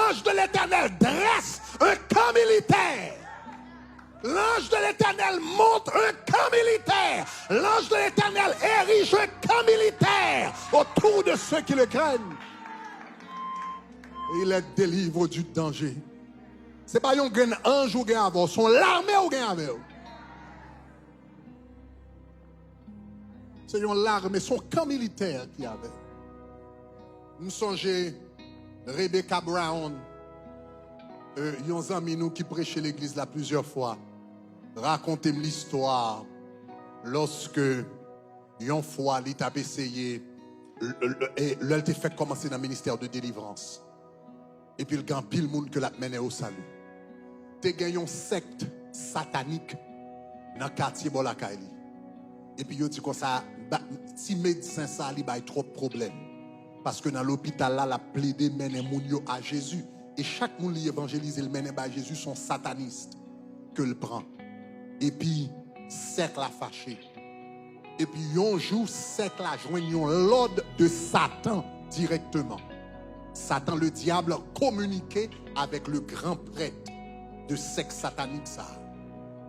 L'ange de l'Éternel dresse un camp militaire. L'ange de l'Éternel monte un camp militaire. L'ange de l'Éternel érige un camp militaire autour de ceux qui le craignent. Et il les délivre du danger. Ce n'est pas un grand ange ou un avant, c'est l'armée ou un avec. C'est l'armée, son camp militaire qui avait. Nous songeons Rebecca Brown, un ami nous qui prêchait l'église là plusieurs fois. Racontez l'histoire lorsque une fois il a essayé et elle a fait commencer dans le ministère de délivrance. Et puis il y a pile monde que l'a mené au salut. Tu as une secte satanique dans le quartier Bolakaili. Et puis il dit comme ça, si médecin ça il a trop de problèmes. Parce que dans l'hôpital là, la plaidé mené moun yo à Jésus. Et chaque monde qui évangélise le mène à Jésus sont satanistes que le prend. Et puis, cercle a fâché. Et puis, un jour, cercle a joint l'ordre de Satan directement. Satan, le diable, communiquait avec le grand prêtre de secte satanique ça.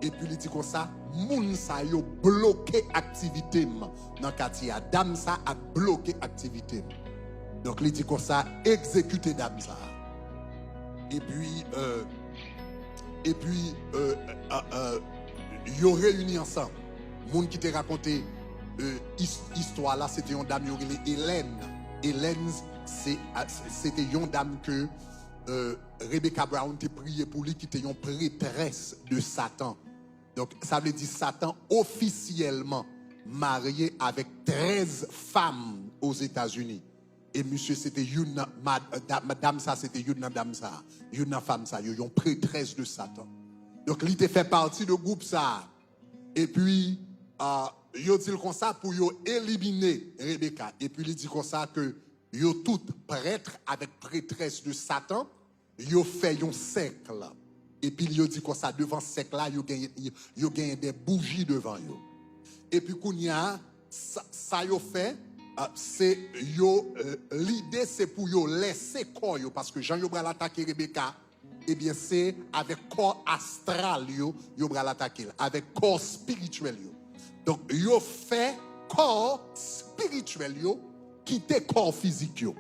Et puis, il dit comme ça, moun sa yo bloqué activité dans le quartier. Dame ça a bloqué activité. Donc, il dit comme ça, exécuter dame ça. Et puis, ils ont réuni ensemble. Les gens qui t'ont raconté l'histoire là, c'était une dame qui s'appelait Hélène. Hélène, c'était une dame que Rebecca Brown t'a prié pour lui, qui était une prêtresse de Satan. Donc, ça veut dire Satan officiellement marié avec 13 femmes aux États-Unis. Et monsieur, c'était une madame ça, c'était une dame ça, une femme ça, une prêtresse de Satan. Donc, il était fait partie de groupe ça. Et puis, il dit comme ça pour éliminer Rebecca. Et puis, il dit comme ça que yo tout prêtre avec prêtresse de Satan, yo fait un cercle. Et puis, il dit comme ça, devant ce cercle là, yo gagne des bougies devant yo. Et puis, ça yo fait. C'est l'idée c'est pour yo laisser corps yo, parce que Jean yo bral attaquer Rebecca, et bien c'est avec corps astral yo bral attaquer avec corps spirituel yo. Donc yo fait corps spirituel yo quitter corps physique yo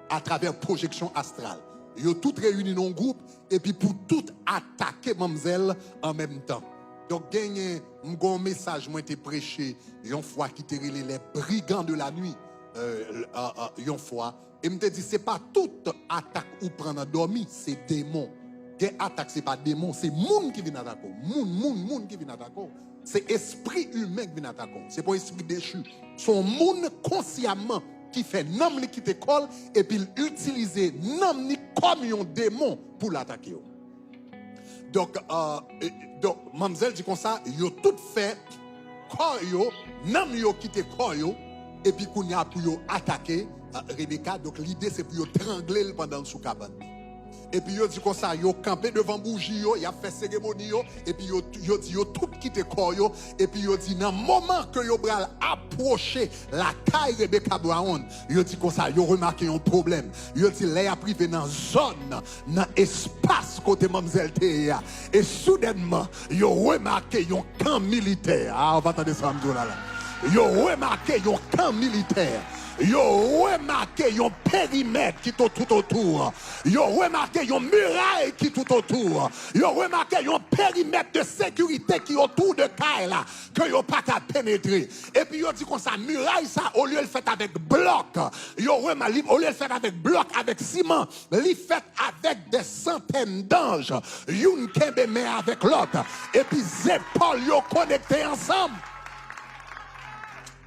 à travers projection astrale. Yo tout réuni dans un groupe et puis pour tout attaquer mademoiselle en même temps. Donc gagné un message moi été prêché une fois qui était les brigands de la nuit. Une fois et me dit c'est pas toute attaque ou prendre dormi, c'est démon. Quelle attaque c'est pas démon, c'est monde qui vient attaquer. Monde qui vient attaquer. C'est esprit humain qui vient attaquer. C'est pas esprit déchu. Son monde consciemment qui fait nom qui te colle et puis utiliser nom comme un démon pour l'attaquer. Donc mademoiselle dit comme ça, yo tout fait corps yo, nom yo qui te corps yo. Et puis, qu'on y a pour attaquer Rebecca. Donc, l'idée, c'est pour trangler pendant sous cabane. Et puis, il dit comme ça, il a campé devant bougie, il a fait cérémonie, et puis, il dit, tout quitté corps, et puis, il dit, dans le moment que il a approché la caille Rebecca Brown, il dit comme ça, il a remarqué un problème. Il dit, il a privé dans la zone, dans l'espace côté mademoiselle Théa. Et soudainement, il a remarqué un camp militaire. Ah, on va attendre ça, là. Yo remarqué un camp militaire. Yo remarqué un périmètre qui est tout autour. Yo remarqué une muraille qui est tout autour. Yo remarqué un périmètre de sécurité qui est autour de Kaila que yo pas qu'à pénétrer. Et puis yo dit comme ça, muraille ça au lieu de le faire avec bloc. Yo remarqué au lieu de le faire avec bloc, avec ciment, li fait avec des centaines d'anges. Youn kembe mais avec l'autre. Et puis épaules yo connectés ensemble.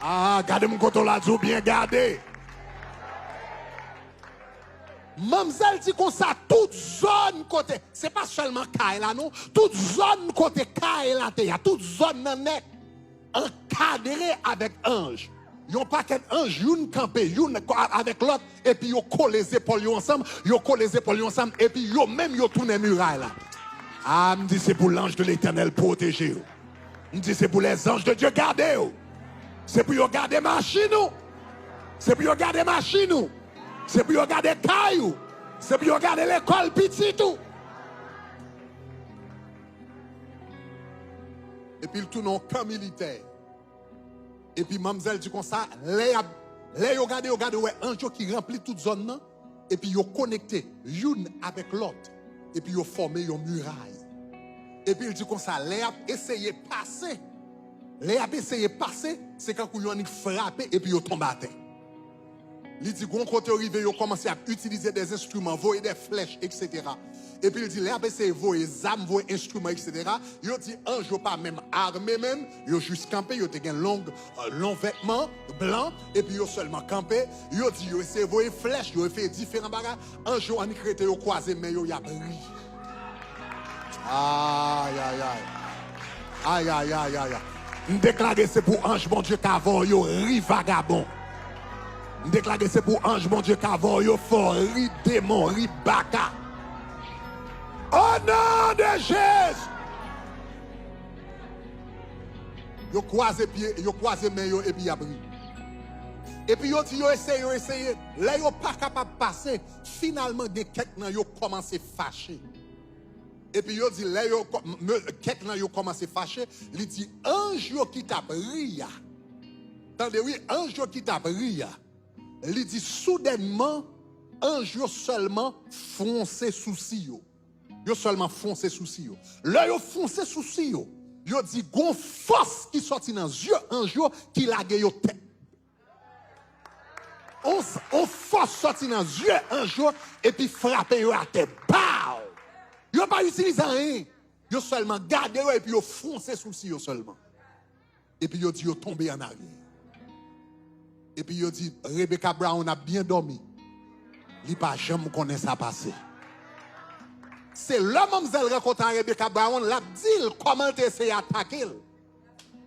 Ah, gardez mon côté là, bien gardé. Mademoiselle dit comme ça, toute zone côté, c'est pas seulement Kaila non, toute zone côté Kaila, il y a toute zone net encadrée avec ange. Yon paquet ange, yon campé, yon avec l'autre, et puis yon colle les épaules ensemble, et puis yon même yon tourne muraille là. Ah, me dit c'est pour l'ange de l'Éternel protéger. Me dit c'est pour les anges de Dieu garder. C'est pour regarder machine. C'est pour regarder machine. C'est pour regarder caillou. C'est pour regarder l'école petit tout. Et puis il tourne en camp militaire. Et puis mademoiselle dit comme ça, les regardez ouais ange qui remplit toute zone là et puis yo connecté une avec l'autre et puis yo formé une muraille. Et puis il dit comme ça, les a essayé passer. Les a essayé passer, c'est quand yo ont frappé et puis yo tombé à terre. Il dit qu'on côté arrivé, yo commencé à utiliser des instruments, voyer des flèches, etc. Et puis il dit, les a essayé voyer des armes, voyer instruments, etc. Il dit, ange pas même armé même, yo juste campé, yo te un long vêtement blanc, et puis yo seulement campé. Il dit, yo essayé voyer flèches, yo fait différents bagages. Ange en créé, yo croisé, mais yo y a brillé. Aïe, aïe, aïe. Aïe, aïe, aïe, aïe. Nous déclarer c'est pour ange, mon Dieu, qu'avant yo ri vagabond. Nous déclarer c'est pour ange, mon Dieu, qu'avant yo fort ri démon, ri baka. Au nom de Jésus. Yo croisé pied, yo croisé main yo et puis y a brillé. Et puis yo dit yo essayé. Là yo pas capable de passer. Finalement des quelqu'un yo commencé fâché. Et puis yo dit là yo quelqu'un yo commencé fâché, il dit ange yo qui t'a brillé. Attendez oui, ange yo qui t'a brillé. Il dit soudainement ange yo seulement foncé souci yo. Yo seulement foncé souci yo. Là yo foncé souci yo. Yo dit gon force qui sorti dans yeux ange yo qui lage yo tête. On force sorti dans yeux ange yo et puis frapper yo à tête. Pow! Yo pas utilisé rien. Yo seulement gardé yo et puis yo foncé souci yo seulement. Et puis yo dit yo tombé en arrière. Et puis yo dit Rebecca Brown a bien dormi. Il pas jamais connaît ça passer. C'est l'homme mademoiselle rencontre Rebecca Brown, l'a dit comment essayer d'attaquer.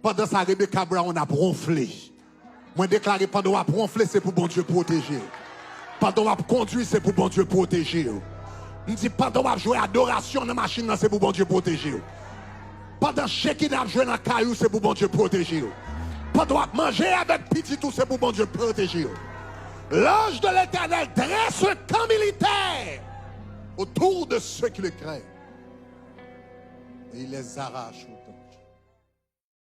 Pendant ça Rebecca Brown a ronflé. Moi déclaré pendant a ronflé c'est pour bon Dieu protéger. Pendant a conduire c'est pour bon Dieu protéger. On dit pendant a jouer adoration dans la machine c'est pour bon Dieu protéger. Pendant chacun a joué dans caillou c'est pour bon Dieu protéger. Pendant a manger avec petit tout c'est pour bon Dieu protéger. L'ange de l'Éternel dresse un camp militaire autour de ceux qui le craignent. Et il les arrache.